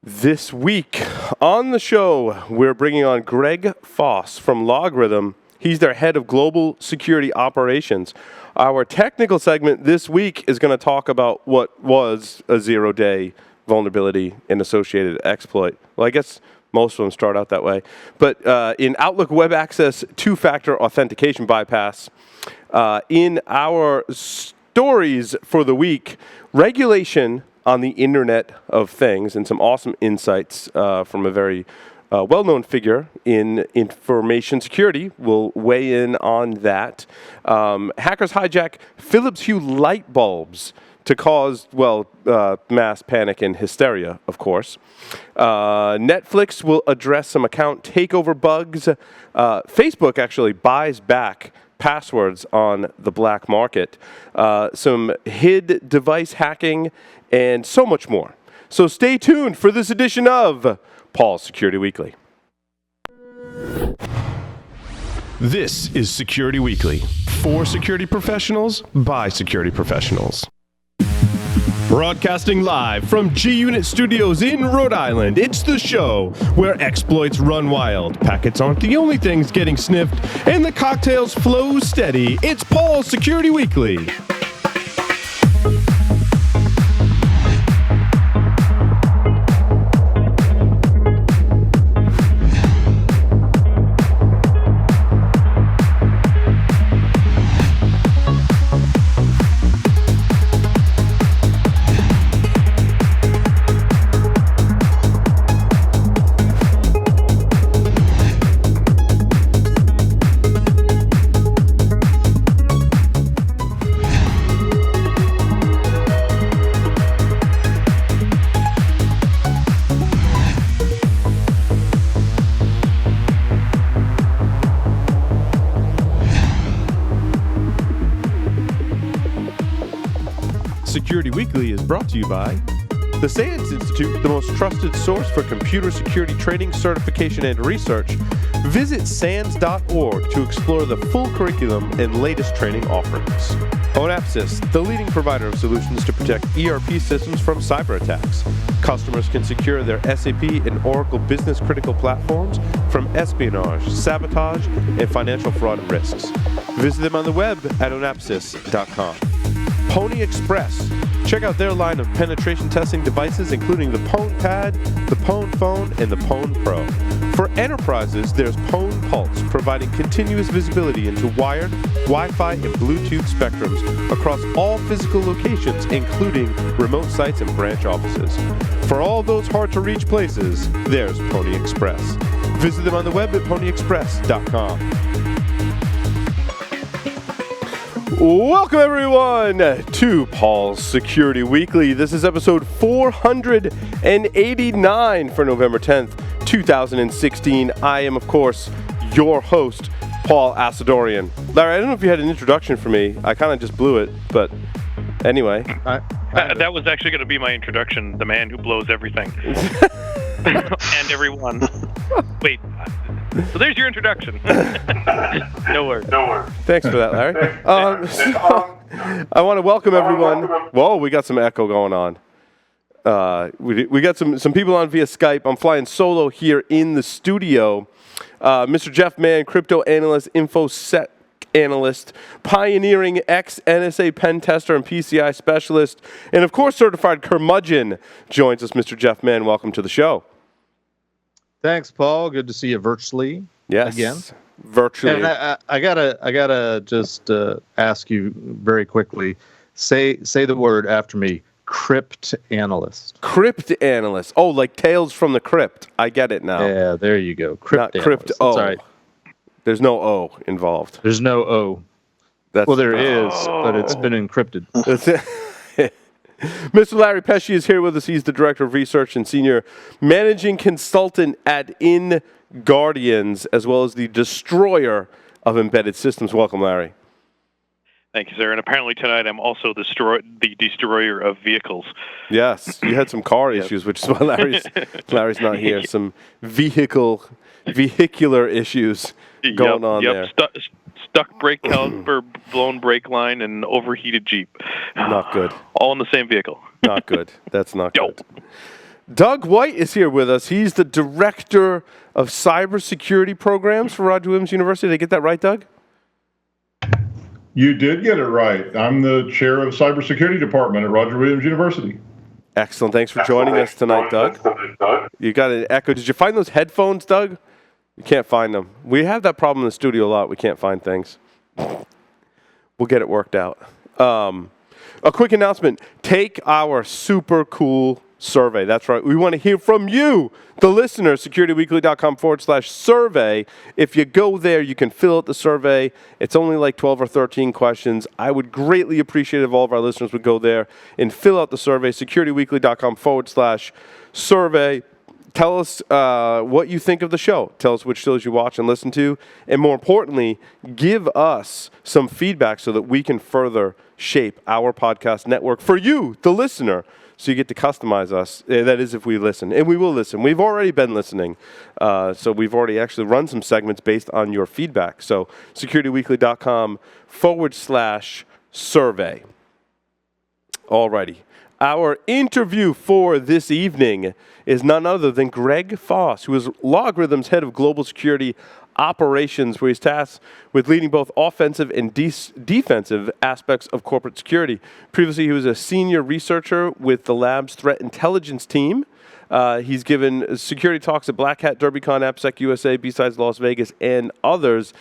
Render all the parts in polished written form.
This week on the show, we're bringing on Greg Foss from Logrhythm. He's their head of global security operations. Our technical segment this week is going to talk about what was a zero-day vulnerability and associated exploit. Well, I guess most of them start out that way. But in Outlook Web Access two-factor authentication bypass, in our stories for the week, regulation on the Internet of Things, and some awesome insights from a very well-known figure in information security. We'll weigh in on that. Hackers hijack Philips Hue light bulbs to cause, mass panic and hysteria, of course. Netflix will address some account takeover bugs. Facebook actually buys back passwords on the black market. Some HID device hacking, and so much more. So stay tuned for this edition of Paul's Security Weekly. This is Security Weekly, for security professionals, by security professionals. Broadcasting live from G-Unit Studios in Rhode Island, it's the show where exploits run wild, packets aren't the only things getting sniffed, and the cocktails flow steady. It's Paul's Security Weekly. Security Weekly is brought to you by the SANS Institute, the most trusted source for computer security training, certification, and research. Visit SANS.org to explore the full curriculum and latest training offerings. Onapsis, the leading provider of solutions to protect ERP systems from cyber attacks. Customers can secure their SAP and Oracle business-critical platforms from espionage, sabotage, and financial fraud risks. Visit them on the web at onapsis.com. Pony Express. Check out their line of penetration testing devices, including the Pwn Pad, the Pwn Phone, and the Pwn Pro. For enterprises, there's Pwn Pulse, providing continuous visibility into wired, Wi-Fi, and Bluetooth spectrums across all physical locations, including remote sites and branch offices. For all those hard-to-reach places, there's Pony Express. Visit them on the web at ponyexpress.com. Welcome, everyone, to Paul's Security Weekly. This is episode 489 for November 10th, 2016. I am, of course, your host, Paul Asadorian. Larry, I don't know if you had an introduction for me. I kind of just blew it, but anyway. That was actually going to be my introduction, the man who blows everything. And everyone. Wait. So there's your introduction. No worries. Thanks for that, Larry. I want to welcome everyone. Whoa, we got some echo going on. We got some people on via Skype. I'm flying solo here in the studio. Mr. Jeff Mann, crypto analyst, InfoSec analyst, pioneering ex-NSA pen tester and PCI specialist, and of course certified curmudgeon joins us. Mr. Jeff Mann, welcome to the show. Thanks, Paul. Good to see you virtually. Yes, again. Virtually. And I gotta just ask you very quickly. Say the word after me. Crypt analyst. Crypt analyst. Oh, like Tales from the Crypt. I get it now. Yeah, there you go. Crypt Not crypt analyst. O. That's all right. There's no O involved. There's no O. Well, there is, but it's been encrypted. That's it. Mr. Larry Pesci is here with us. He's the Director of Research and Senior Managing Consultant at InGuardians, as well as the Destroyer of Embedded Systems. Welcome, Larry. Thank you, sir. And apparently tonight I'm also the destroyer of vehicles. Yes, you had some car issues, which is why Larry's not here. Some vehicular issues going on there. Stuck brake caliper, blown brake line, and overheated Jeep. Not good. All in the same vehicle. Not good. That's not good. Doug White is here with us. He's the Director of Cybersecurity Programs for Roger Williams University. Did I get that right, Doug? You did get it right. I'm the chair of cybersecurity department at Roger Williams University. Excellent. Thanks for joining us tonight, Doug. You got an echo. Did you find those headphones, Doug? You can't find them. We have that problem in the studio a lot. We can't find things. We'll get it worked out. A quick announcement. Take our super cool survey. That's right. We want to hear from you, the listener, securityweekly.com/survey. If you go there, you can fill out the survey. It's only like 12 or 13 questions. I would greatly appreciate it if all of our listeners would go there and fill out the survey, securityweekly.com/survey. Tell us what you think of the show. Tell us which shows you watch and listen to. And more importantly, give us some feedback so that we can further shape our podcast network for you, the listener, so you get to customize us. That is if we listen. And we will listen. We've already been listening. So we've already actually run some segments based on your feedback. So securityweekly.com/survey. Alrighty. Our interview for this evening is none other than Greg Foss, who is Logrhythm's head of global security operations, where he's tasked with leading both offensive and defensive aspects of corporate security. Previously, he was a senior researcher with the lab's threat intelligence team. He's given security talks at Black Hat, DerbyCon, AppSec USA, B-Sides Las Vegas, and others.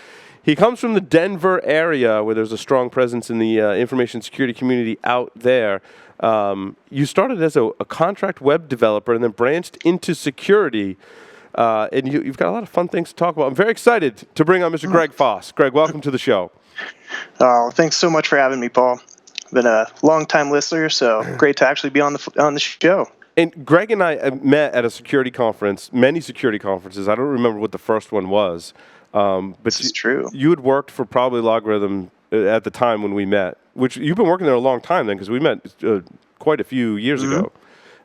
He comes from the Denver area, where there's a strong presence in the information security community out there. You started as a contract web developer and then branched into security. And you've got a lot of fun things to talk about. I'm very excited to bring on Mr. Greg Foss. Greg, welcome to the show. Oh, thanks so much for having me, Paul. Been a long-time listener, so great to actually be on the show. And Greg and I met at a security conference, many security conferences. I don't remember what the first one was. But this is true. You had worked for probably Logrhythm at the time when we met, which you've been working there a long time then, because we met quite a few years ago.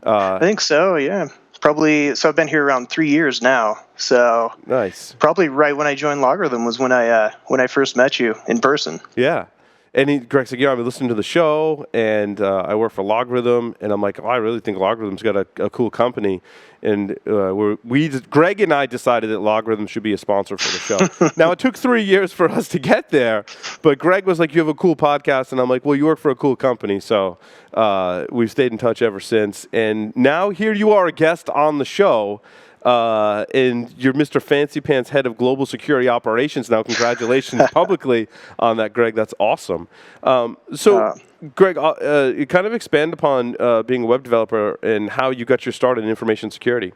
I think so, yeah. Probably, so I've been here around 3 years now. So nice. Probably right when I joined Logrhythm was when I first met you in person. Yeah. And Greg's like, I've been listening to the show, and I work for Logrhythm, and I'm like, I really think Logrhythm's got a cool company. And Greg and I decided that Logrhythm should be a sponsor for the show. Now, it took 3 years for us to get there, but Greg was like, you have a cool podcast, and I'm like, well, you work for a cool company, so we've stayed in touch ever since. And now here you are, a guest on the show. And you're Mr. Fancy Pants, head of global security operations now. Congratulations publicly on that, Greg. That's awesome. Greg, you kind of expand upon being a web developer and how you got your start in information security.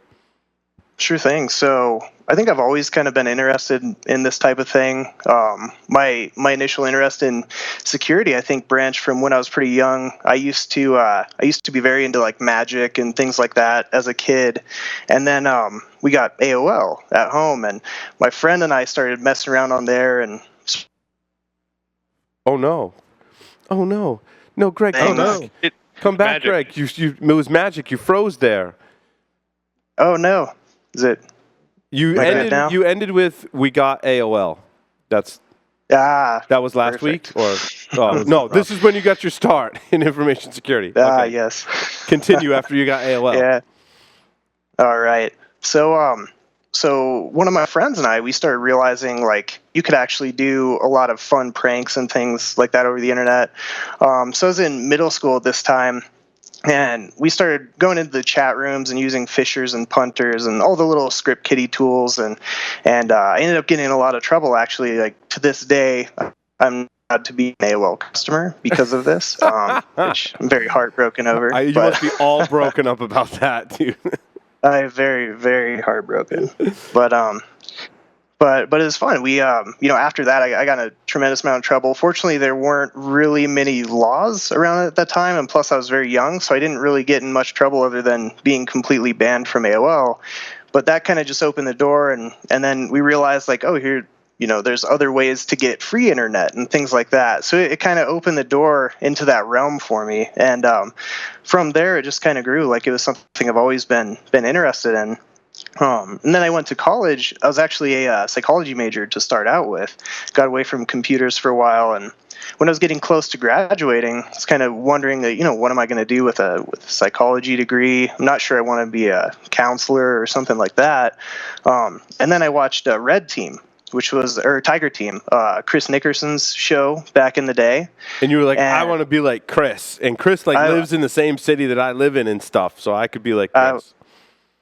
Sure thing. So I think I've always kind of been interested in this type of thing. My initial interest in security, I think, branched from when I was pretty young. I used to be very into like magic and things like that as a kid, and then we got AOL at home, and my friend and I started messing around on there. And oh no, Greg, come back, come back, Greg. It was magic. You froze there. Oh no. Is it? You ended with we got AOL. That was last week, or no? This is when you got your start in information security. Okay. Yes. Continue after you got AOL. Yeah. All right. So one of my friends and I, we started realizing like you could actually do a lot of fun pranks and things like that over the internet. So I was in middle school at this time. And we started going into the chat rooms and using phishers and punters and all the little script kiddie tools. And I ended up getting in a lot of trouble, actually. Like, to this day, I'm not to be an AOL customer because of this, which I'm very heartbroken over. You must be all broken up about that, dude. I'm very, very heartbroken. But it was fun. We, after that, I got in a tremendous amount of trouble. Fortunately, there weren't really many laws around at that time, and plus I was very young, so I didn't really get in much trouble other than being completely banned from AOL. But that kind of just opened the door, and then we realized, like, oh, here, there's other ways to get free internet and things like that. So it kind of opened the door into that realm for me, and from there, it just kind of grew. Like, it was something I've always been interested in. And then I went to college. I was actually a psychology major to start out with. Got away from computers for a while, and when I was getting close to graduating, I was kind of wondering that, what am I going to do with a psychology degree? I'm not sure I want to be a counselor or something like that. And then I watched Red Team, or Tiger Team, Chris Nickerson's show back in the day. And you were like, I want to be like Chris. And Chris lives in the same city that I live in and stuff, so I could be like Chris.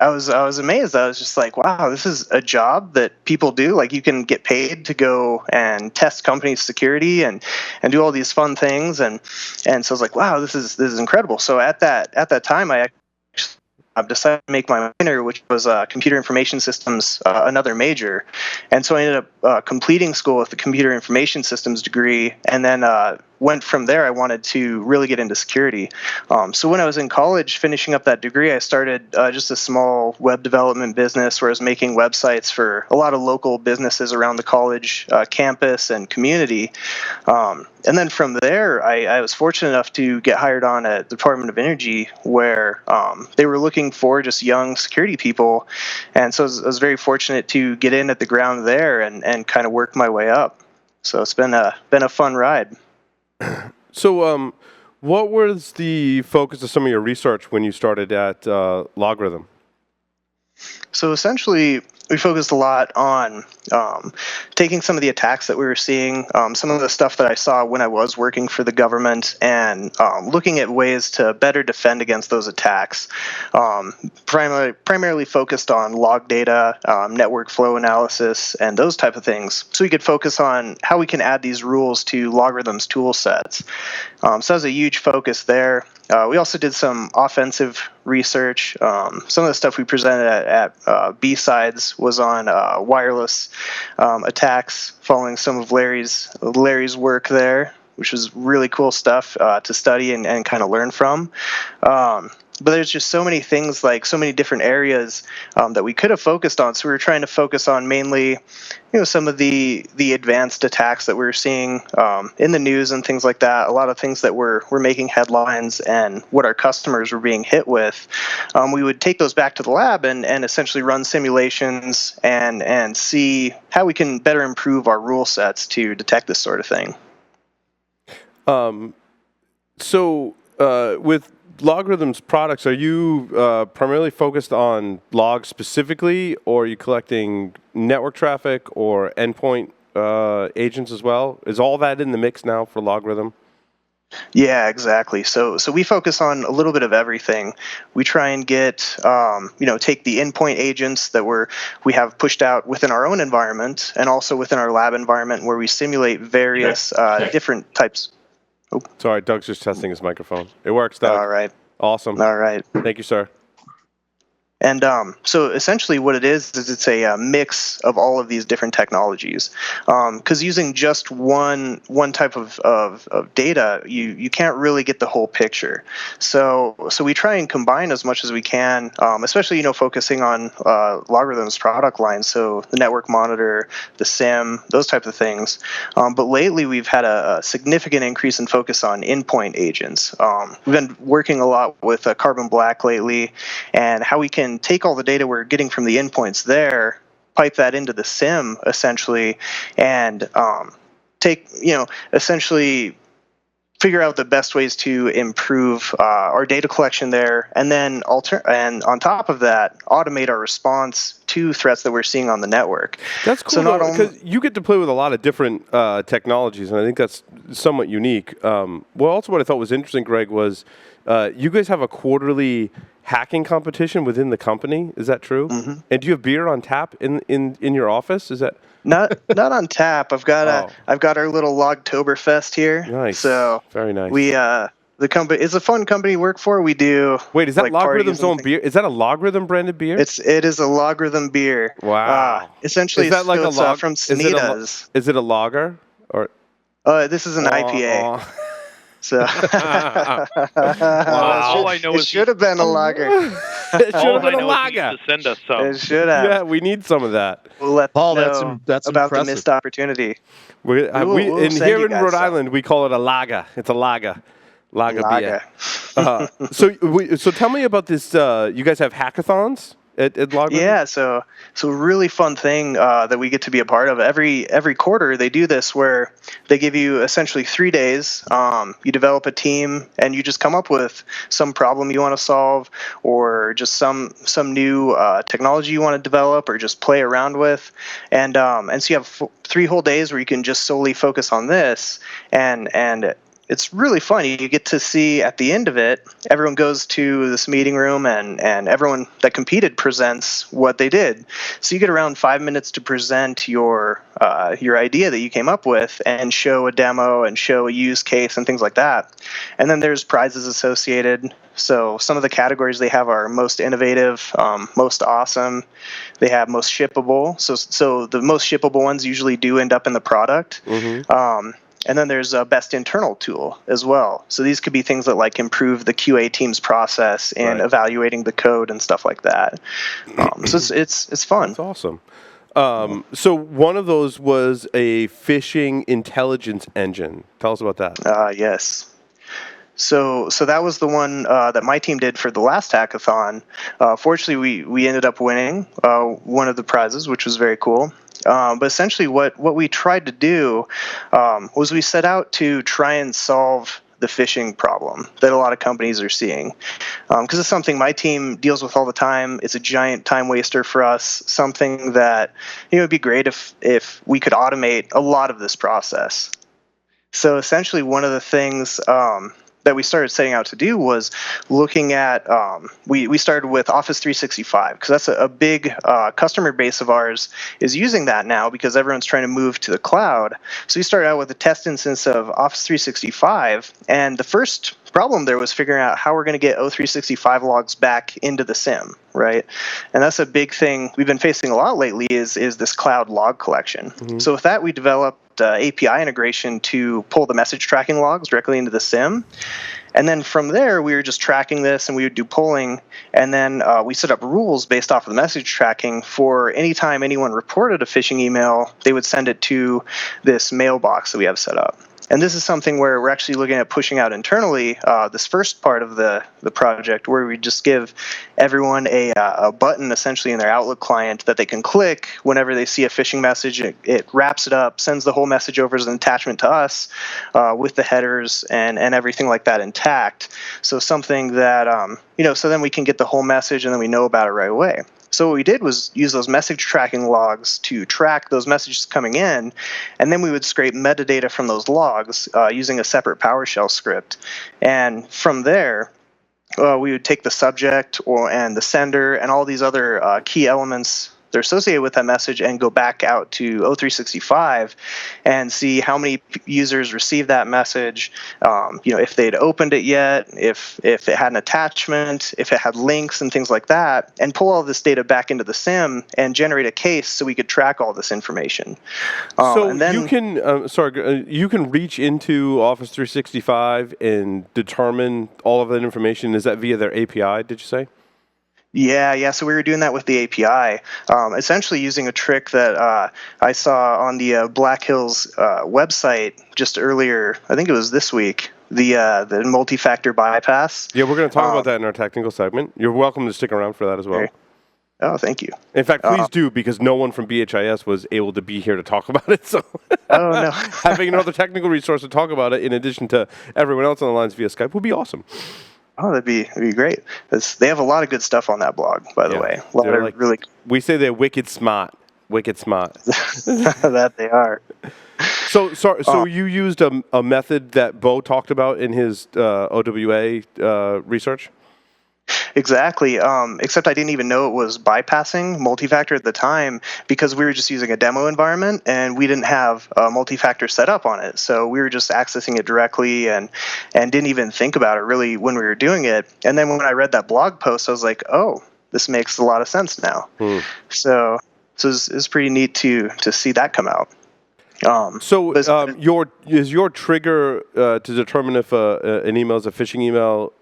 I was amazed. I was just like, wow, this is a job that people do. Like, you can get paid to go and test company security and do all these fun things. And so I was like, wow, this is incredible. So at that time, I've decided to make my minor, which was computer information systems, another major. And so I ended up completing school with the computer information systems degree, and then went from there. I wanted to really get into security. So when I was in college finishing up that degree, I started just a small web development business where I was making websites for a lot of local businesses around the college campus and community. And then from there, I was fortunate enough to get hired on at the Department of Energy, where they were looking for just young security people. And so I was very fortunate to get in at the ground there and kind of work my way up. So it's been a fun ride. So what was the focus of some of your research when you started at Logrhythm? So essentially, we focused a lot on taking some of the attacks that we were seeing, some of the stuff that I saw when I was working for the government, and looking at ways to better defend against those attacks. Primarily focused on log data, network flow analysis, and those type of things. So we could focus on how we can add these rules to Logrhythm's tool sets. So that was a huge focus there. We also did some offensive research. Some of the stuff we presented at B-Sides was on wireless attacks, following some of Larry's work there, which was really cool stuff to study and kind of learn from. But there's just so many things, like so many different areas that we could have focused on. So we were trying to focus on mainly, some of the advanced attacks that we were seeing in the news and things like that. A lot of things that were making headlines and what our customers were being hit with. We would take those back to the lab and essentially run simulations and see how we can better improve our rule sets to detect this sort of thing. So with Logrhythm's products, are you primarily focused on logs specifically, or are you collecting network traffic or endpoint agents as well? Is all that in the mix now for Logrhythm? Yeah, exactly. So we focus on a little bit of everything. We try and get, take the endpoint agents that we have pushed out within our own environment and also within our lab environment, where we simulate various different types. Oh. Sorry, Doug's just testing his microphone. It works, Doug. All right. Awesome. All right. Thank you, sir. And so essentially what it is it's a mix of all of these different technologies. Because using just one type of data, you can't really get the whole picture. So we try and combine as much as we can, especially, focusing on Logrhythm's product line, so the network monitor, the SIM, those type of things. But lately we've had a significant increase in focus on endpoint agents. We've been working a lot with Carbon Black lately, and how we can take all the data we're getting from the endpoints there, pipe that into the SIM essentially, and essentially figure out the best ways to improve our data collection there, and then on top of that, automate our response to threats that we're seeing on the network. That's cool, because you get to play with a lot of different technologies, and I think that's somewhat unique. Also what I thought was interesting, Greg, was you guys have a quarterly hacking competition within the company. Is that true? Mm-hmm. And do you have beer on tap in your office? Is that not on tap? I've got our little Logtoberfest here. Nice. So very nice. We the company is a fun company to work for. We do. Wait, is that Logrhythm's own beer? Is that a Logrhythm branded beer? It is a Logrhythm beer. Wow. Essentially, is that like it's from Sanitas. Is it a lager or? This is an IPA. So all I know it should have been a lager. It should have been a lager. Send us some. It should have. Yeah, we need some of that. We'll let Paul, know that's about impressive. the missed opportunity. Here in Rhode Island, we call it a lager. It's a lager. Lager beer. So tell me about this. You guys have hackathons at Logrhythm? Yeah, so really fun thing that we get to be a part of. Every quarter they do this where they give you essentially 3 days. You develop a team and you just come up with some problem you want to solve, or just some new technology you want to develop, or just play around with, and so you have 3 whole days where you can just solely focus on this, and it's really fun. You get to see at the end of it, everyone goes to this meeting room, and everyone that competed presents what they did. So you get around 5 minutes to present your idea that you came up with, and show a demo and show a use case and things like that. And then there's prizes associated. So some of the categories they have are most innovative, most awesome. They have most shippable. So the most shippable ones usually do end up in the product. And then there's a best internal tool as well. So these could be things that like improve the QA team's process in evaluating the code and stuff like that. So it's fun. That's awesome. So one of those was a phishing intelligence engine. Tell us about that. Yes. So that was the one that my team did for the last hackathon. Fortunately, we ended up winning one of the prizes, which was very cool. But essentially what we tried to do was we set out to try and solve the phishing problem that a lot of companies are seeing. Because it's something my team deals with all the time. It's a giant time waster for us, something that it'd be great if we could automate a lot of this process. So essentially one of the things that we started setting out to do was looking at, we started with Office 365, because that's a big customer base of ours is using that now because everyone's trying to move to the cloud. So we started out with a test instance of Office 365, and the first problem there was figuring out how we're going to get O365 logs back into the SIM, right? And that's a big thing we've been facing a lot lately is this cloud log collection. So with that, we developed API integration to pull the message tracking logs directly into the SIM. And then from there, we were just tracking this, and we would do polling. And then we set up rules based off of the message tracking for any time anyone reported a phishing email, they would send it to this mailbox that we have set up. And this is something where we're actually looking at pushing out internally this first part of the project, where we just give everyone a button essentially in their Outlook client that they can click whenever they see a phishing message. It wraps it up, sends the whole message over as an attachment to us with the headers and everything like that intact. So something that, so then we can get the whole message and then we know about it right away. So what we did was use those message tracking logs to track those messages coming in, and then we would scrape metadata from those logs using a separate PowerShell script. And from there, we would take the subject and the sender and all these other key elements they're associated with that message and go back out to O365 and see how many users received that message, if they'd opened it yet, if it had an attachment, if it had links and things like that, and pull all this data back into the SIM and generate a case so we could track all this information. So you can reach into Office 365 and determine all of that information. Is that via their API, did you say? Yeah. So we were doing that with the API, essentially using a trick that I saw on the Black Hills website just earlier. I think it was this week. The multi-factor bypass. Yeah, we're going to talk about that in our technical segment. You're welcome to stick around for that as well. Oh, thank you. In fact, please do, because no one from BHIS was able to be here to talk about it. So, no. Having another technical resource to talk about it, in addition to everyone else on the lines via Skype, would be awesome. Oh, that'd be great. They have a lot of good stuff on that blog, by the way. A lot of really. We say they're wicked smart. That they are. So you used a method that Bo talked about in his OWA research? Exactly. Except I didn't even know it was bypassing multi-factor at the time because we were just using a demo environment and we didn't have a multi-factor set up on it. So we were just accessing it directly and didn't even think about it really when we were doing it. And then when I read that blog post, I was like, oh, this makes a lot of sense now. So it's pretty neat to see that come out. Is your trigger to determine if an email is a phishing email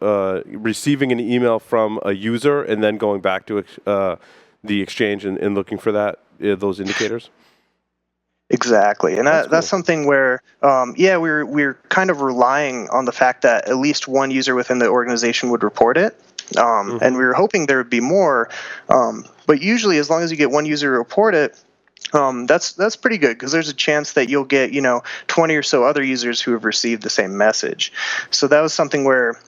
receiving an email from a user and then going back to the exchange and looking for those indicators? Exactly, and that's cool. something where we're kind of relying on the fact that at least one user within the organization would report it. And we were hoping there would be more. But usually, as long as you get one user to report it, that's pretty good, because there's a chance that you'll get 20 or so other users who have received the same message. So that was something where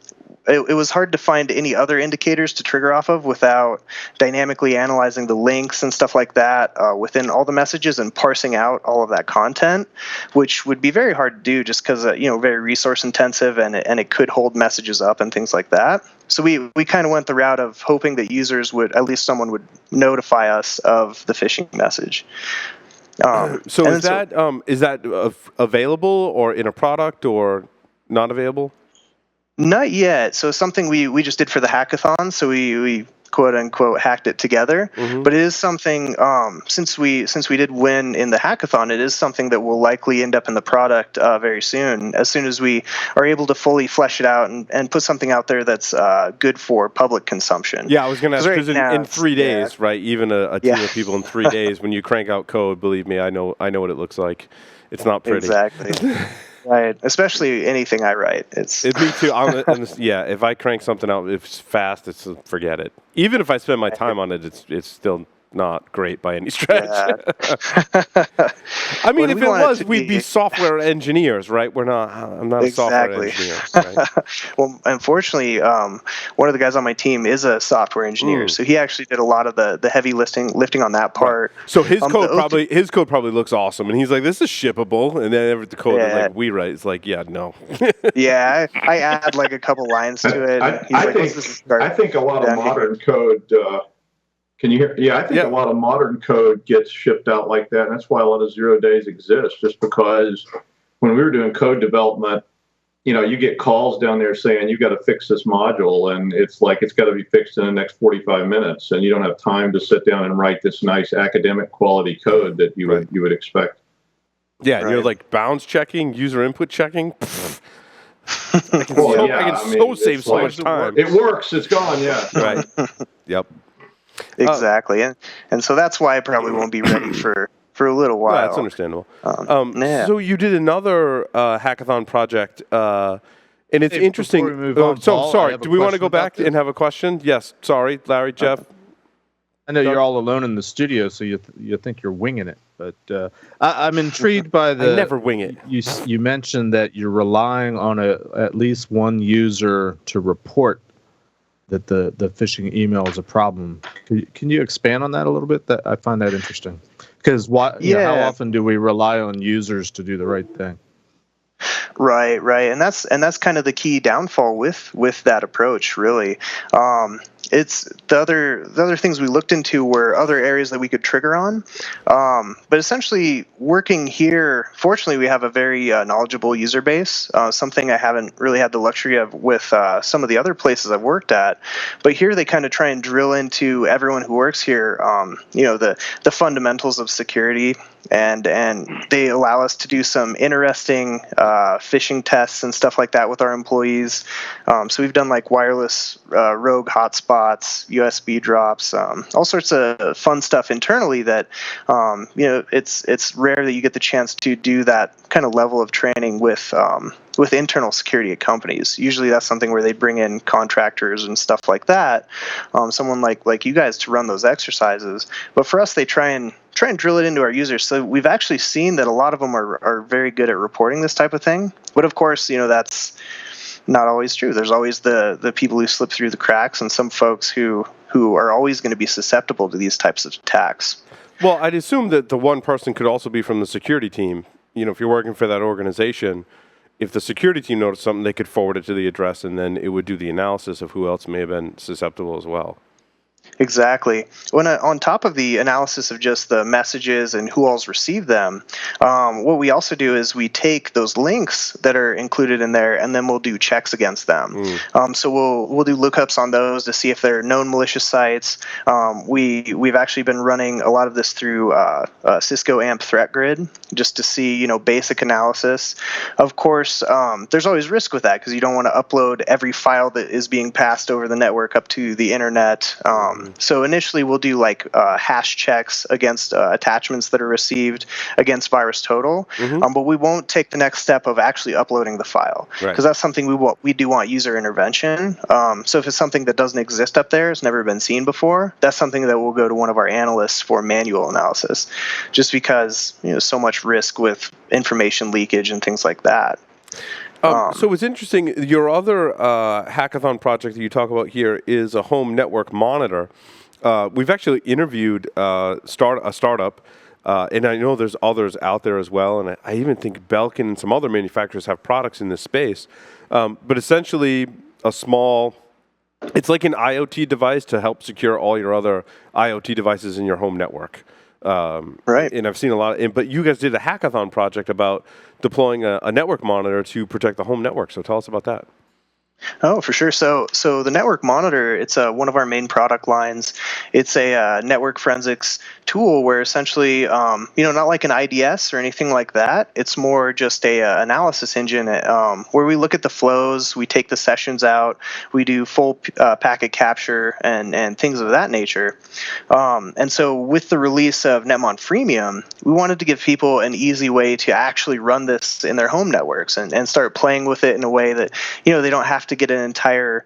it was hard to find any other indicators to trigger off of without dynamically analyzing the links and stuff like that within all the messages and parsing out all of that content, which would be very hard to do just because very resource intensive, and it could hold messages up and things like that. So we kind of went the route of hoping that users would, at least someone would notify us of the phishing message. So is that available or in a product or not available? Not yet. So something we just did for the hackathon. So we quote unquote hacked it together. But it is something, since we did win in the hackathon, it is something that will likely end up in the product very soon, as soon as we are able to fully flesh it out and put something out there that's good for public consumption. Yeah, I was going to ask, because right in 3 days, right? Even a team of people in 3 days, when you crank out code, believe me, I know what it looks like. It's not pretty. Exactly. Right, especially anything I write. Me too. If I crank something out, if it's fast, forget it. Even if I spend my time on it, it's still not great by any stretch. Yeah. I mean, if it was, we'd be software engineers, right? We're not. I'm not a software engineer. Right? Well, unfortunately, one of the guys on my team is a software engineer, so he actually did a lot of the heavy lifting on that part. Right. So his code probably looks awesome, and he's like, "This is shippable," and then the code that we write is like, "Yeah, no." Yeah, I add like a couple lines to it. I think a lot of modern code. Can you hear? Yeah, I think a lot of modern code gets shipped out like that, and that's why a lot of 0 days exist. Just because when we were doing code development, you get calls down there saying you got to fix this module, and it's like it's got to be fixed in the next 45 minutes, and you don't have time to sit down and write this nice academic quality code that you would expect. Yeah, you're like bounds checking, user input checking. I can save so much time. It works. It's gone. Yeah. Right. Yep. Exactly, and so that's why I probably won't be ready for a little while. That's understandable. So you did another hackathon project, and it's interesting. Before we move on, Paul, sorry. Do we want to go back and have a question? Yes. Sorry, Larry, Jeff. I know you're all alone in the studio, so you think you're winging it, but I'm intrigued by the. I never wing it. You mentioned that you're relying on at least one user to report that the phishing email is a problem. Can you expand on that a little bit? That I find that interesting, because how often do we rely on users to do the right thing? Right, and that's kind of the key downfall with that approach, really. It's the other things we looked into were other areas that we could trigger on, but essentially working here, fortunately we have a very knowledgeable user base, something I haven't really had the luxury of with some of the other places I've worked at. But here they kind of try and drill into everyone who works here, the fundamentals of security, and they allow us to do some interesting phishing tests and stuff like that with our employees. So we've done like wireless rogue hotspots, USB drops, all sorts of fun stuff internally that, it's rare that you get the chance to do that kind of level of training with internal security at companies. Usually that's something where they bring in contractors and stuff like that, someone like you guys to run those exercises. But for us, they try and drill it into our users. So we've actually seen that a lot of them are very good at reporting this type of thing. But of course, that's not always true. There's always the people who slip through the cracks, and some folks who are always going to be susceptible to these types of attacks. Well, I'd assume that the one person could also be from the security team. If you're working for that organization, if the security team noticed something, they could forward it to the address, and then it would do the analysis of who else may have been susceptible as well. Exactly. On top of the analysis of just the messages and who all's received them, what we also do is we take those links that are included in there, and then we'll do checks against them. So we'll do lookups on those to see if they're known malicious sites. We've actually been running a lot of this through Cisco AMP Threat Grid, just to see basic analysis. Of course, there's always risk with that, because you don't want to upload every file that is being passed over the network up to the internet. So initially we'll do like hash checks against attachments that are received against VirusTotal, but we won't take the next step of actually uploading the file, because that's something we do want user intervention. So if it's something that doesn't exist up there, it's never been seen before, that's something that will go to one of our analysts for manual analysis, just because so much risk with information leakage and things like that. So it's interesting. Your other hackathon project that you talk about here is a home network monitor. We've actually interviewed a startup, and I know there's others out there as well. And I even think Belkin and some other manufacturers have products in this space. But essentially, it's like an IoT device to help secure all your other IoT devices in your home network. And I've seen a lot but you guys did a hackathon project about deploying a network monitor to protect the home network. So tell us about that. Oh, for sure. So the network monitor, it's one of our main product lines. It's a network forensics tool where essentially, not like an IDS or anything like that. It's more just a analysis engine where we look at the flows, we take the sessions out, we do full packet capture and things of that nature. And so with the release of Netmon Freemium, we wanted to give people an easy way to actually run this in their home networks and start playing with it in a way that, they don't have to get an entire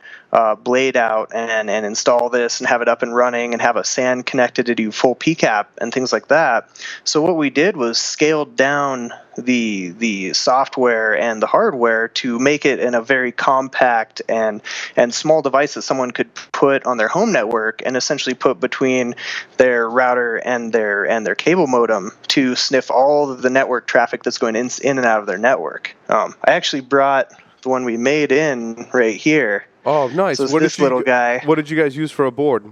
blade out and install this and have it up and running and have a SAN connected to do full PCAP and things like that. So what we did was scaled down the software and the hardware to make it in a very compact and small device that someone could put on their home network and essentially put between their router and their cable modem to sniff all of the network traffic that's going in and out of their network. I actually brought the one we made in right here. Oh, nice. So this little guy. What did you guys use for a board?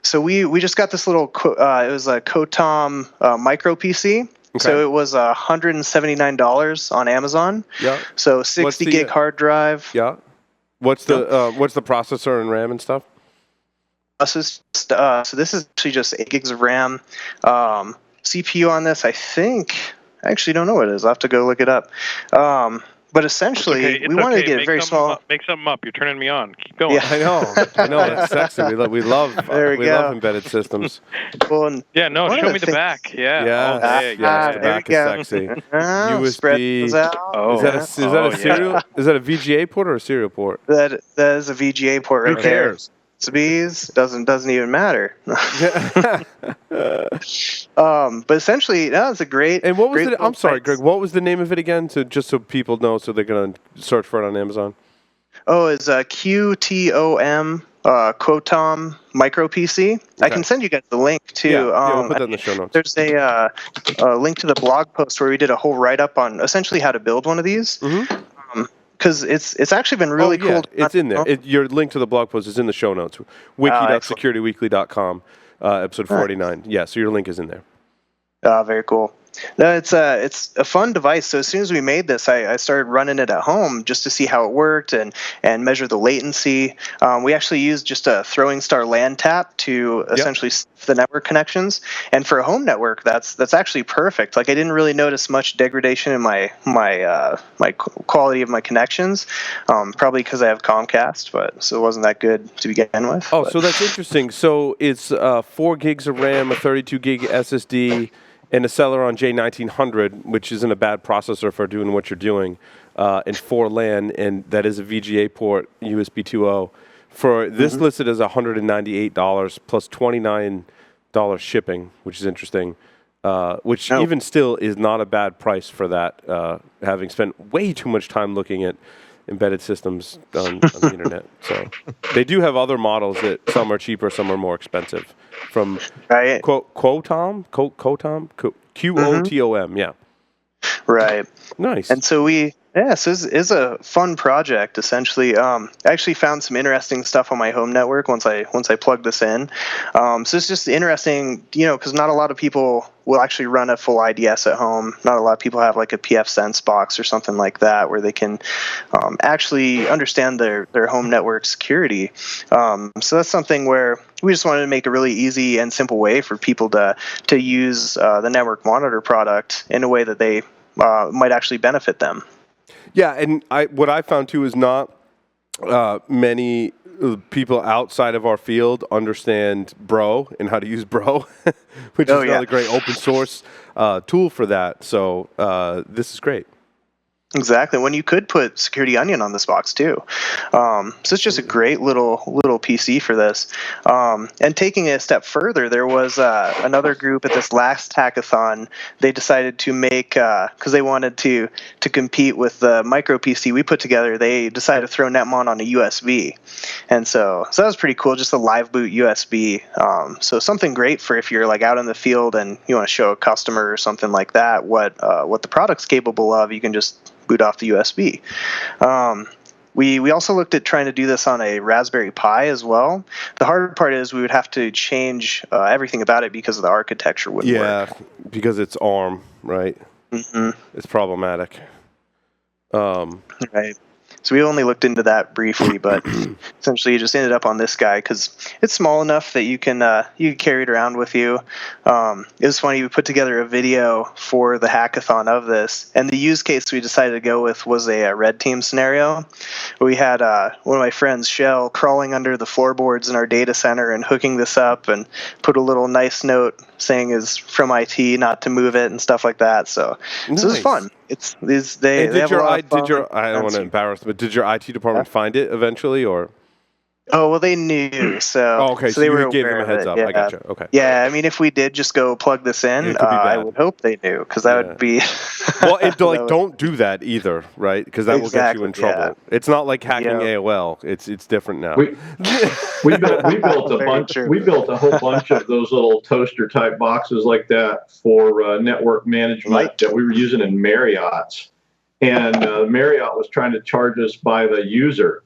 So we just got this little, it was a Kotom micro PC. Okay. So it was $179 on Amazon. Yeah. So 60 gig hard drive. Yeah. What's the processor and RAM and stuff? So this is actually just 8 gigs of RAM. CPU on this, I actually don't know what it is. I'll have to go look it up. But essentially, we wanted to get it very small. Make something up. You're turning me on. Keep going. Yeah, I know. That's sexy. We love embedded systems. Well, yeah, no. Show me the back. Yeah. Yeah. The back is sexy. USB. Is that a serial? Is that a VGA port or a serial port? That is a VGA port right there. USBs doesn't even matter. But essentially, it's a great. And what was it? I'm sorry, Greg. What was the name of it again? Just so people know, so they're gonna search for it on Amazon. Oh, it's QTOM Kotom micro PC. Okay. I can send you guys the link too. Yeah, we'll put that in the show notes. There's a link to the blog post where we did a whole write up on essentially how to build one of these. Because it's actually been really cool. It's in there. Your link to the blog post is in the show notes. wiki.securityweekly.com, episode 49. Yeah, so your link is in there. Very cool. No, it's a fun device. So as soon as we made this, I started running it at home just to see how it worked and measure the latency. We actually used just a throwing star LAN tap to essentially the network connections. And for a home network, that's actually perfect. Like I didn't really notice much degradation in my quality of my connections, probably because I have Comcast, so it wasn't that good to begin with. Oh, so that's interesting. So it's 4 gigs of RAM, a 32 gig SSD. And a Celeron J1900, which isn't a bad processor for doing what you're doing, and 4 LAN, and that is a VGA port, USB 2.0. For this listed as $198 plus $29 shipping, which is interesting, which even still is not a bad price for that, having spent way too much time looking at embedded systems on the internet. So they do have other models that some are cheaper, some are more expensive. From Quotom, QOTOM, yeah. Right. Nice. And so so it's a fun project, essentially. I actually found some interesting stuff on my home network once I plugged this in. So it's just interesting, because not a lot of people will actually run a full IDS at home. Not a lot of people have like a pfSense box or something like that where they can actually understand their home network security. So that's something where we just wanted to make a really easy and simple way for people to use the network monitor product in a way that they might actually benefit them. Yeah, and what I found too is not many people outside of our field understand Bro and how to use Bro, which is another great open source tool for that. So this is great. Exactly. When you could put Security Onion on this box too, so it's just a great little PC for this. And taking it a step further, there was another group at this last hackathon. They decided to make because they wanted to compete with the micro PC we put together. They decided to throw Netmon on a USB, and so that was pretty cool. Just a live boot USB. So something great for if you're like out in the field and you want to show a customer or something like that what the product's capable of. You can just boot off the USB. We also looked at trying to do this on a Raspberry Pi as well. The hard part is we would have to change everything about it because of the architecture wouldn't work. Yeah, because it's ARM, right? Mm-hmm. It's problematic. Right. So we only looked into that briefly, but essentially you just ended up on this guy because it's small enough that you can carry it around with you. It was funny, we put together a video for the hackathon of this, and the use case we decided to go with was a red team scenario. We had one of my friends, Shell, crawling under the floorboards in our data center and hooking this up and put a little nice note saying is from IT not to move it and stuff like that. So nice. So it was fun. It's these they have a lot of fun. I don't want to embarrass them, but did your IT department find it eventually, or? Oh, well, they knew, so... okay, so they you gave them a heads up. Yeah. I gotcha, okay. Yeah, I mean, if we did just go plug this in, I would hope they knew, because that would be... Well, don't do that either, right? Because that will get you in trouble. Yeah. It's not like hacking AOL. It's different now. We built a whole bunch of those little toaster-type boxes like that for network management that we were using in Marriott's. And Marriott was trying to charge us by the user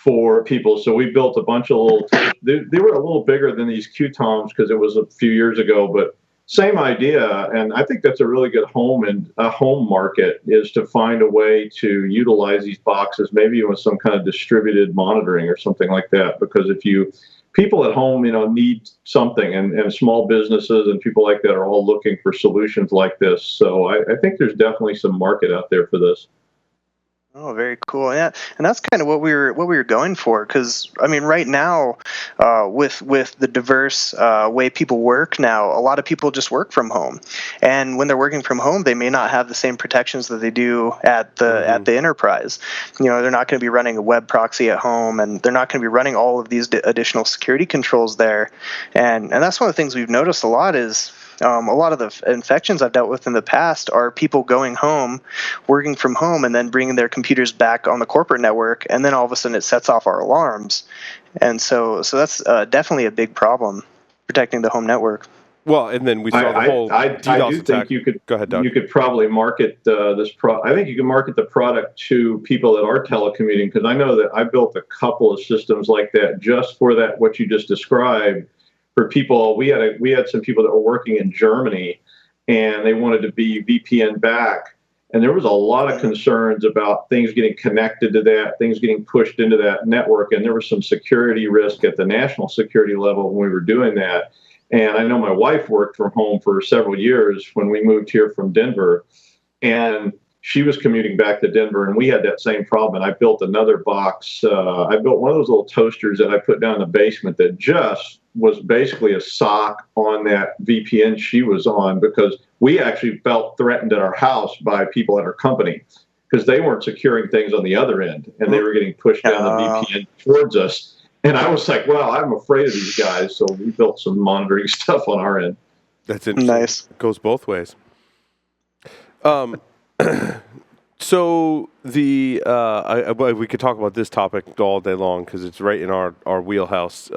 for people. So we built a bunch of little, they were a little bigger than these QTOMs because it was a few years ago, but same idea. And I think that's a really good home market is to find a way to utilize these boxes, maybe with some kind of distributed monitoring or something like that. Because people at home, need something and small businesses and people like that are all looking for solutions like this. So I think there's definitely some market out there for this. Oh, very cool. Yeah, and that's kind of what we were going for. Because I mean, right now, with the diverse way people work now, a lot of people just work from home, and when they're working from home, they may not have the same protections that they do at the enterprise. They're not going to be running a web proxy at home, and they're not going to be running all of these additional security controls there. And that's one of the things we've noticed a lot is. A lot of the infections I've dealt with in the past are people going home, working from home, and then bringing their computers back on the corporate network, and then all of a sudden it sets off our alarms. And so that's definitely a big problem, protecting the home network. Well, and then we saw the whole DDoS do attack. Think you could. Go ahead, Doug. You could probably market this I think you can market the product to people that are telecommuting, because I know that I built a couple of systems like that just for that what you just described. For people, we had some people that were working in Germany, and they wanted to be VPN back, and there was a lot of concerns about things getting connected to that, things getting pushed into that network, and there was some security risk at the national security level when we were doing that. And I know my wife worked from home for several years when we moved here from Denver, and she was commuting back to Denver, and we had that same problem. And I built another box. I built one of those little toasters that I put down in the basement that just was basically a sock on that VPN she was on, because we actually felt threatened at our house by people at our company because they weren't securing things on the other end, and they were getting pushed down the VPN towards us. And I was like, well, I'm afraid of these guys. So we built some monitoring stuff on our end. That's interesting. Nice. It goes both ways. So we could talk about this topic all day long because it's right in our wheelhouse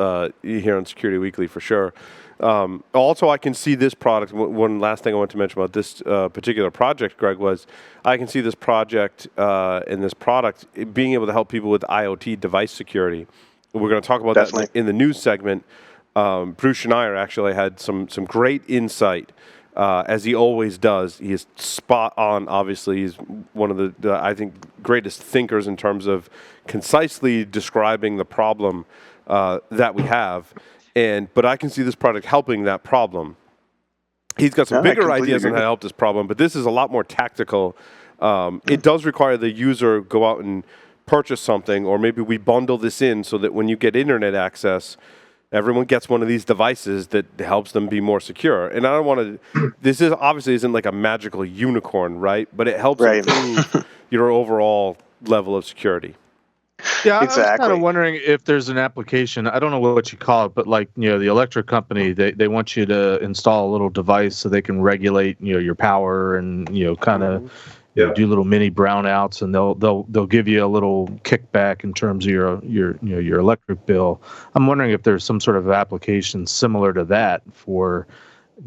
here on Security Weekly for sure. Also, I can see this product. One last thing I want to mention about this particular project, Greg, was I can see this project and this product being able to help people with IoT device security. We're going to talk about that in the news segment. Bruce Schneier actually had some great insight. As he always does. He is spot on, obviously. He's one of the I think, greatest thinkers in terms of concisely describing the problem that we have. But I can see this product helping that problem. He's got some bigger ideas on how to help this problem, but this is a lot more tactical. It does require the user go out and purchase something, or maybe we bundle this in so that when you get internet access, everyone gets one of these devices that helps them be more secure. And I don't want to, this is obviously isn't like a magical unicorn, right? But it helps improve your overall level of security. Yeah, exactly. I was kind of wondering if there's an application. I don't know what you call it, but like, the electric company, they want you to install a little device so they can regulate, your power and, kind of do little mini brownouts, and they'll give you a little kickback in terms of your electric bill. I'm wondering if there's some sort of application similar to that for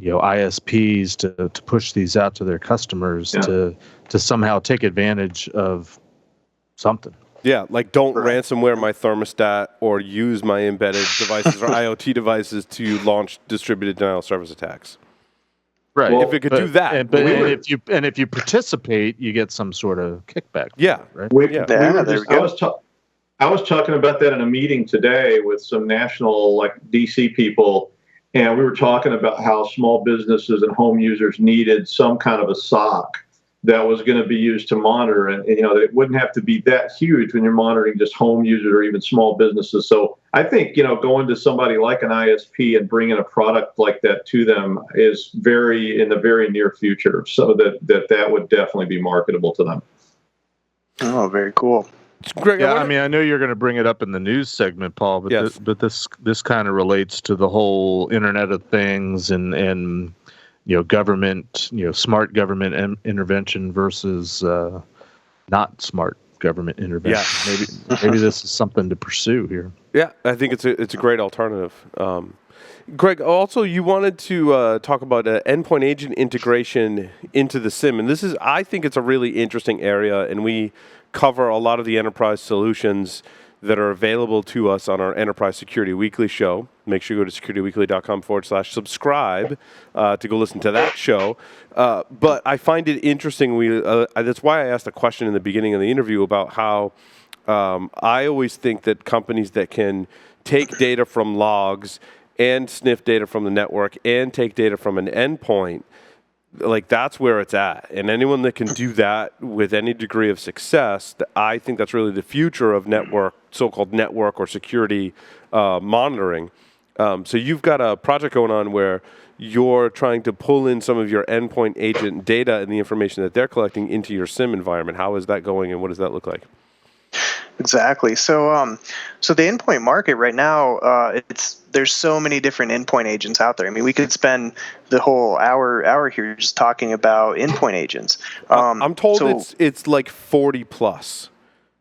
ISPs to push these out to their customers to somehow take advantage of something. Yeah, like don't ransomware my thermostat or use my embedded devices or IoT devices to launch distributed denial of service attacks. Right. Well, if it could do that, and if you participate, you get some sort of kickback. Yeah. Right. I was talking about that in a meeting today with some national DC people, and we were talking about how small businesses and home users needed some kind of a SOC that was going to be used to monitor, and it wouldn't have to be that huge when you're monitoring just home users or even small businesses. So I think going to somebody like an ISP and bringing a product like that to them is in the very near future. So that would definitely be marketable to them. Oh, very cool. Greg, I know you're going to bring it up in the news segment, Paul, but this kind of relates to the whole Internet of Things and government, smart government intervention versus not smart government intervention. Yeah. Maybe this is something to pursue here. Yeah, I think it's a great alternative. Greg, also you wanted to talk about endpoint agent integration into the SIM, and I think it's a really interesting area, and we cover a lot of the enterprise solutions that are available to us on our Enterprise Security Weekly show. Make sure you go to securityweekly.com/subscribe to go listen to that show. But I find it interesting. That's why I asked a question in the beginning of the interview about how I always think that companies that can take data from logs and sniff data from the network and take data from an endpoint, that's where it's at. And anyone that can do that with any degree of success, I think that's really the future of so-called network or security monitoring. So you've got a project going on where you're trying to pull in some of your endpoint agent data and the information that they're collecting into your SIM environment. How is that going, and what does that look like? Exactly. So the endpoint market right now, there's so many different endpoint agents out there. I mean, we could spend the whole hour here just talking about endpoint agents. I'm told it's like 40 plus.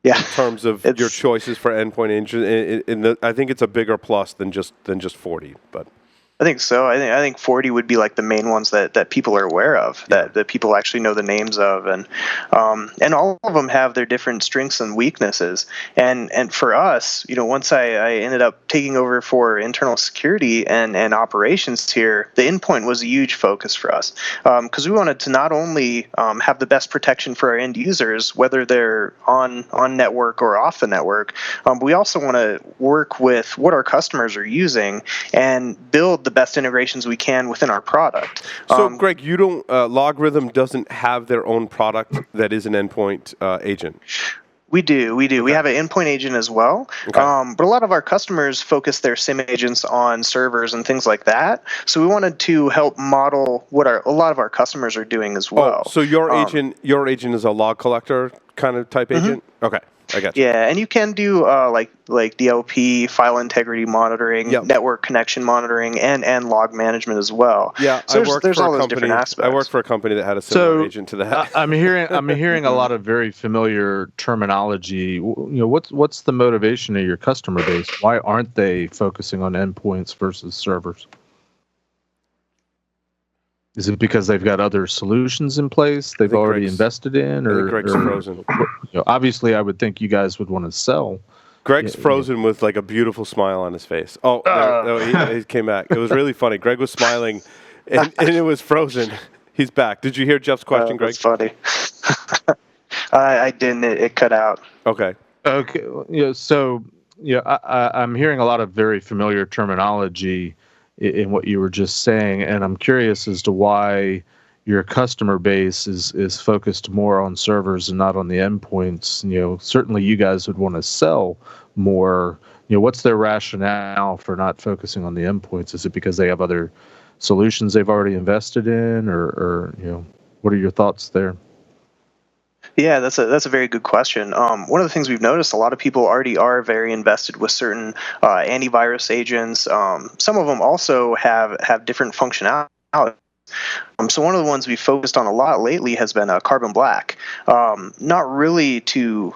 Yeah. In terms of your choices for endpoint agent, I think it's a bigger plus than just 40, but. I think so. I think 40 would be like the main ones that people are aware of, that people actually know the names of, and all of them have their different strengths and weaknesses. And for us, once I ended up taking over for internal security and operations here, the endpoint was a huge focus for us, because we wanted to not only have the best protection for our end users, whether they're on network or off the network, but we also want to work with what our customers are using and build the best integrations we can within our product. So, Greg, you don't. Logrhythm doesn't have their own product that is an endpoint agent. We do. Okay. We have an endpoint agent as well. Okay. But a lot of our customers focus their SIM agents on servers and things like that. So we wanted to help model what a lot of our customers are doing as well. Oh, so your agent is a log collector kind of type agent? Okay. I got you. Yeah, and you can do like DLP, file integrity monitoring, network connection monitoring, and log management as well. Yeah, so there's all those different aspects. I worked for a company that had a similar agent to that. I'm hearing a lot of very familiar terminology. What's the motivation of your customer base? Why aren't they focusing on endpoints versus servers? Is it because they've got other solutions in place they've already invested in, or Greg's frozen? Obviously, I would think you guys would want to sell. Greg's frozen with like a beautiful smile on his face. He came back. It was really funny. Greg was smiling, and it was frozen. He's back. Did you hear Jeff's question, Greg? That's funny. I didn't. It cut out. Okay. So I'm hearing a lot of very familiar terminology in what you were just saying, and I'm curious as to why your customer base is focused more on servers and not on the endpoints, certainly you guys would want to sell more. What's their rationale for not focusing on the endpoints? Is it because they have other solutions they've already invested in, or what are your thoughts there? Yeah, that's a very good question. One of the things we've noticed, a lot of people already are very invested with certain antivirus agents. Some of them also have different functionality. So one of the ones we focused on a lot lately has been Carbon Black. Not really to,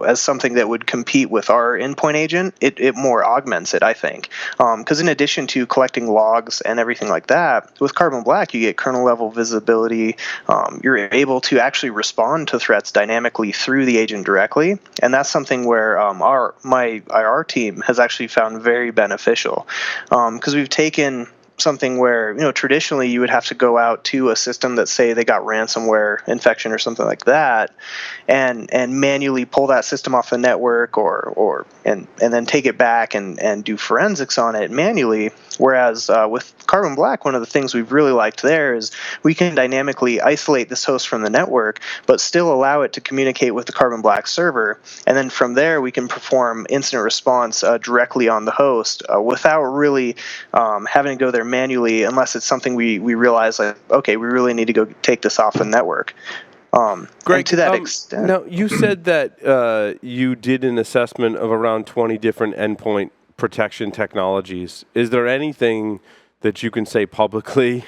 as something that would compete with our endpoint agent, it more augments it, I think. Because in addition to collecting logs and everything like that, with Carbon Black, you get kernel level visibility. You're able to actually respond to threats dynamically through the agent directly. And that's something where my IR team has actually found very beneficial. Because we've taken something where, traditionally you would have to go out to a system that, say, they got ransomware infection or something like that, and manually pull that system off the network and then take it back and do forensics on it manually. Whereas with Carbon Black, one of the things we've really liked there is we can dynamically isolate this host from the network, but still allow it to communicate with the Carbon Black server. And then from there, we can perform incident response directly on the host without really having to go there manually, unless it's something we realize, like, okay, we really need to go take this off the network. Greg, to that extent. Now, you said that you did an assessment of around 20 different endpoint protection technologies. Is there anything that you can say publicly,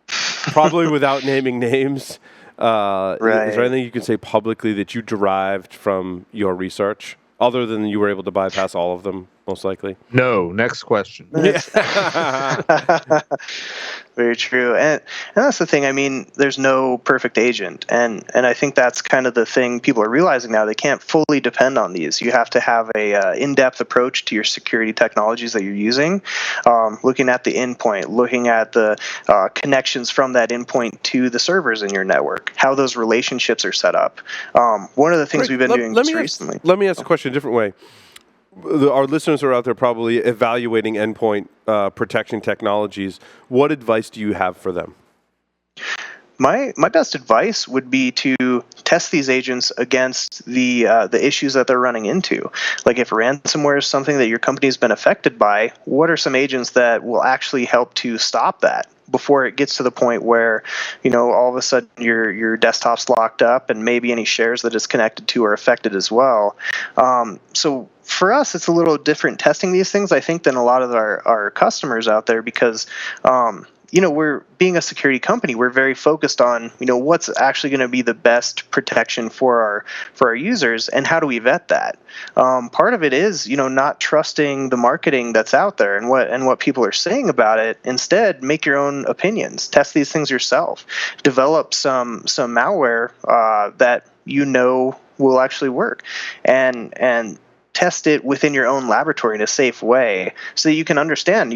probably without naming names? Right. Is there anything you can say publicly that you derived from your research, other than you were able to bypass all of them, most likely? No. Next question. Very true. And that's the thing. I mean, there's no perfect agent. And I think that's kind of the thing people are realizing now. They can't fully depend on these. You have to have a in-depth approach to your security technologies that you're using, looking at the endpoint, looking at the connections from that endpoint to the servers in your network, how those relationships are set up. One of the things we've been doing recently. Let me ask the question a different way. Our listeners are out there probably evaluating endpoint protection technologies. What advice do you have for them? My best advice would be to test these agents against the issues that they're running into. Like, if ransomware is something that your company's been affected by, what are some agents that will actually help to stop that before it gets to the point where, all of a sudden your desktop's locked up and maybe any shares that it's connected to are affected as well. So for us, it's a little different testing these things, I think, than a lot of our customers out there, because we're, being a security company, we're very focused on, what's actually going to be the best protection for our users, and how do we vet that? Part of it is, not trusting the marketing that's out there and what people are saying about it. Instead, make your own opinions. Test these things yourself. Develop some malware that will actually work, and test it within your own laboratory in a safe way, so that you can understand,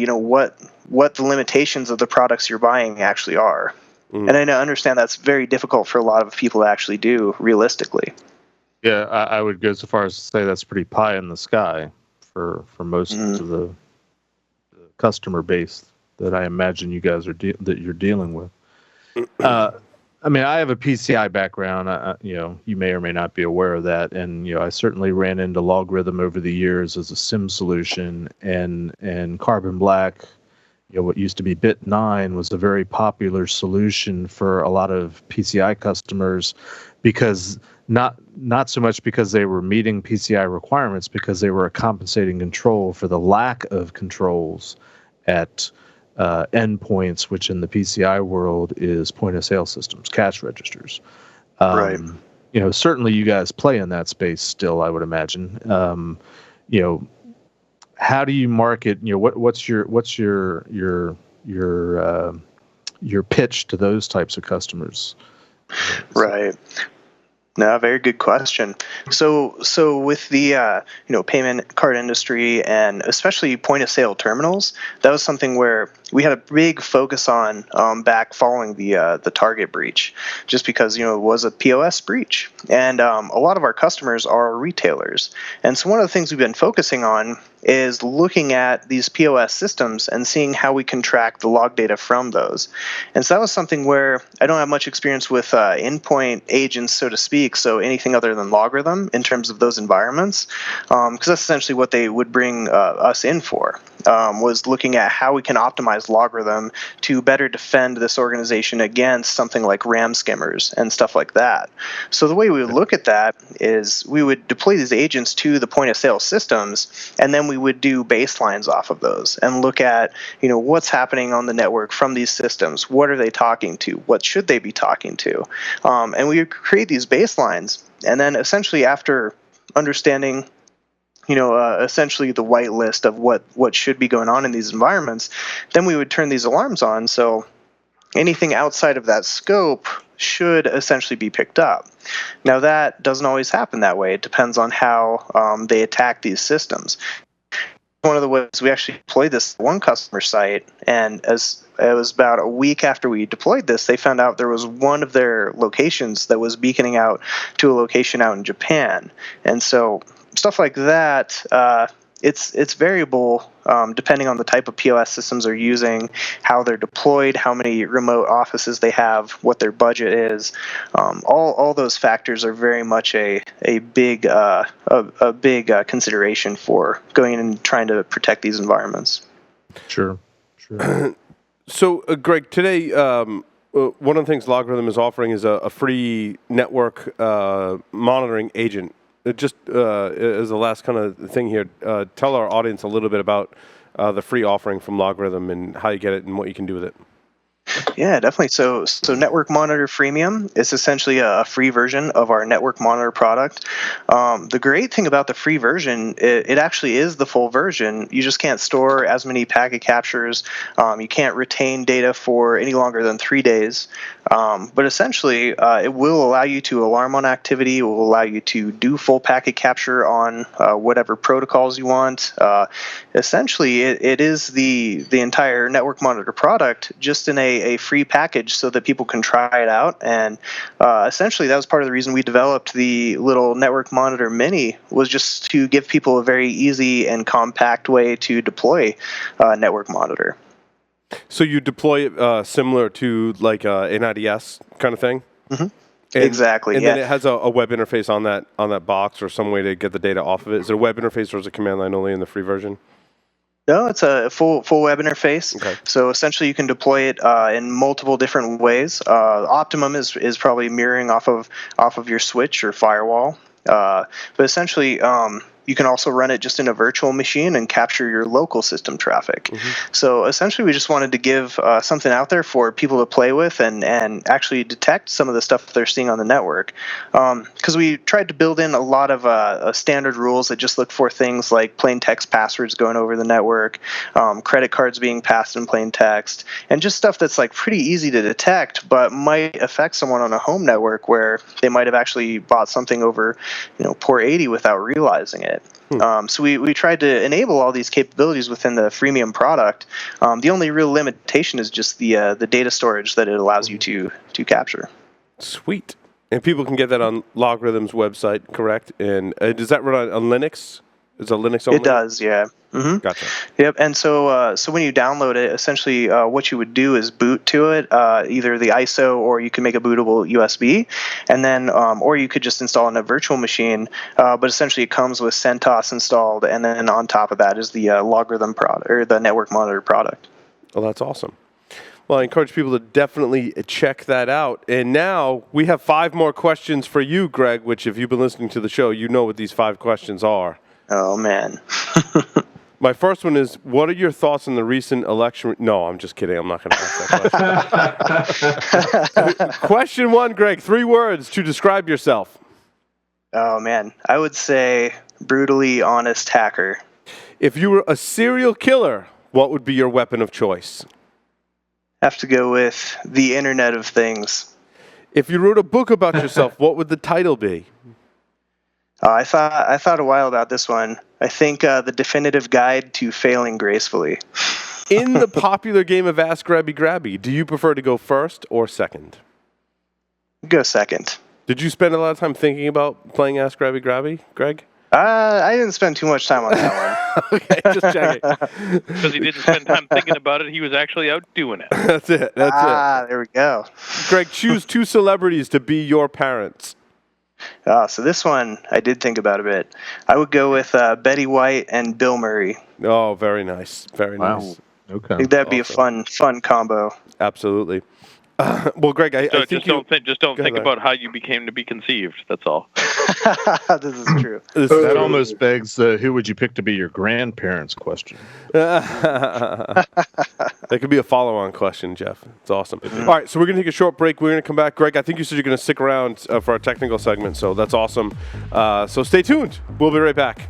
what the limitations of the products you're buying actually are. And I understand that's very difficult for a lot of people to actually do realistically. Yeah, I would go so far as to say that's pretty pie in the sky for most of the customer base that I imagine you guys are that you're dealing with. I mean, I have a PCI background. You may or may not be aware of that, and I certainly ran into Logrhythm over the years as a SIM solution, and Carbon Black, what used to be Bit9, was a very popular solution for a lot of PCI customers, because not so much because they were meeting PCI requirements, because they were a compensating control for the lack of controls at endpoints, which in the PCI world is point of sale systems, cash registers. Right. Certainly you guys play in that space still, I would imagine. How do you market? What's your pitch to those types of customers? Right. No, very good question. So with the payment card industry, and especially point of sale terminals, that was something where we had a big focus on back following the Target breach, just because it was a POS breach, and a lot of our customers are retailers, and so one of the things we've been focusing on is looking at these POS systems and seeing how we can track the log data from those. And so that was something where I don't have much experience with endpoint agents, so to speak, so anything other than Logrhythm in terms of those environments, because that's essentially what they would bring us in for, was looking at how we can optimize Logrhythm to better defend this organization against something like RAM skimmers and stuff like that. So the way we would look at that is we would deploy these agents to the point of sale systems, and then we would do baselines off of those and look at, what's happening on the network from these systems. What are they talking to? What should they be talking to? And we would create these baselines, and then essentially after understanding essentially the whitelist of what should be going on in these environments, then we would turn these alarms on. So anything outside of that scope should essentially be picked up. Now, that doesn't always happen that way. It depends on how they attack these systems. One of the ways we actually deployed this one customer site, and as it was about a week after we deployed this, they found out there was one of their locations that was beaconing out to a location out in Japan. And so stuff like that, it's variable depending on the type of POS systems they're using, how they're deployed, how many remote offices they have, what their budget is. All those factors are very much a big consideration for going in and trying to protect these environments. Sure. So, Greg, today one of the things Logrhythm is offering is a free network monitoring agent. Just as the last kind of thing here, tell our audience a little bit about the free offering from Logrhythm and how you get it and what you can do with it. Yeah, definitely. So Network Monitor Freemium is essentially a free version of our Network Monitor product. The great thing about the free version, it actually is the full version. You just can't store as many packet captures. You can't retain data for any longer than 3 days. But essentially, it will allow you to alarm on activity. It will allow you to do full packet capture on whatever protocols you want. Essentially, it is the entire Network Monitor product, just in a free package so that people can try it out. And essentially, that was part of the reason we developed the little Network Monitor Mini, was just to give people a very easy and compact way to deploy Network Monitor. So you deploy it similar to like an IDS kind of thing? Mm-hmm. Exactly. And then it has a web interface on that box, or some way to get the data off of it. Is it a web interface, or is it command line only in the free version? No, it's a full web interface. Okay. So essentially, you can deploy it in multiple different ways. Optimum is probably mirroring off of your switch or firewall. But essentially, you can also run it just in a virtual machine and capture your local system traffic. Mm-hmm. So essentially, we just wanted to give something out there for people to play with and actually detect some of the stuff they're seeing on the network. Because we tried to build in a lot of standard rules that just look for things like plain text passwords going over the network, credit cards being passed in plain text, and just stuff that's like pretty easy to detect, but might affect someone on a home network where they might have actually bought something over, port 80 without realizing it. So we tried to enable all these capabilities within the freemium product. The only real limitation is just the data storage that it allows you to capture. Sweet. And people can get that on Logrhythm's website, correct? And does that run on Linux? Is it Linux only? It does, yeah. Mm-hmm. Gotcha. Yep. And so when you download it, essentially what you would do is boot to it, either the ISO, or you can make a bootable USB, and then or you could just install on a virtual machine. But essentially, it comes with CentOS installed, and then on top of that is the Logrhythm product, or the Network Monitor product. Well, that's awesome. Well, I encourage people to definitely check that out. And now we have 5 more questions for you, Greg, which if you've been listening to the show, you know what these 5 questions are. Oh, man. My first one is, what are your thoughts on the recent election? No, I'm just kidding. I'm not going to ask that question. Question 1, Greg, 3 words to describe yourself. Oh, man. I would say brutally honest hacker. If you were a serial killer, what would be your weapon of choice? Have to go with the Internet of Things. If you wrote a book about yourself, what would the title be? I thought a while about this one. I think The Definitive Guide to Failing Gracefully. In the popular game of Ask Grabby Grabby, do you prefer to go first or second? Go second. Did you spend a lot of time thinking about playing Ask Grabby Grabby, Greg? I didn't spend too much time on that one. Okay, just checking. Because he didn't spend time thinking about it, he was actually out doing it. That's it. There we go. Greg, choose 2 celebrities to be your parents. So this one I did think about a bit. I would go with Betty White and Bill Murray. Oh, very nice. Very Wow. nice. Okay. I think that'd be a fun combo. Absolutely. Well, Greg, I think just don't think about how you became to be conceived. That's all. This is true. That almost begs the who would you pick to be your grandparents question. That could be a follow-on question, Jeff. It's awesome. All right, so we're going to take a short break. We're going to come back. Greg, I think you said you're going to stick around for our technical segment, so that's awesome. So stay tuned. We'll be right back.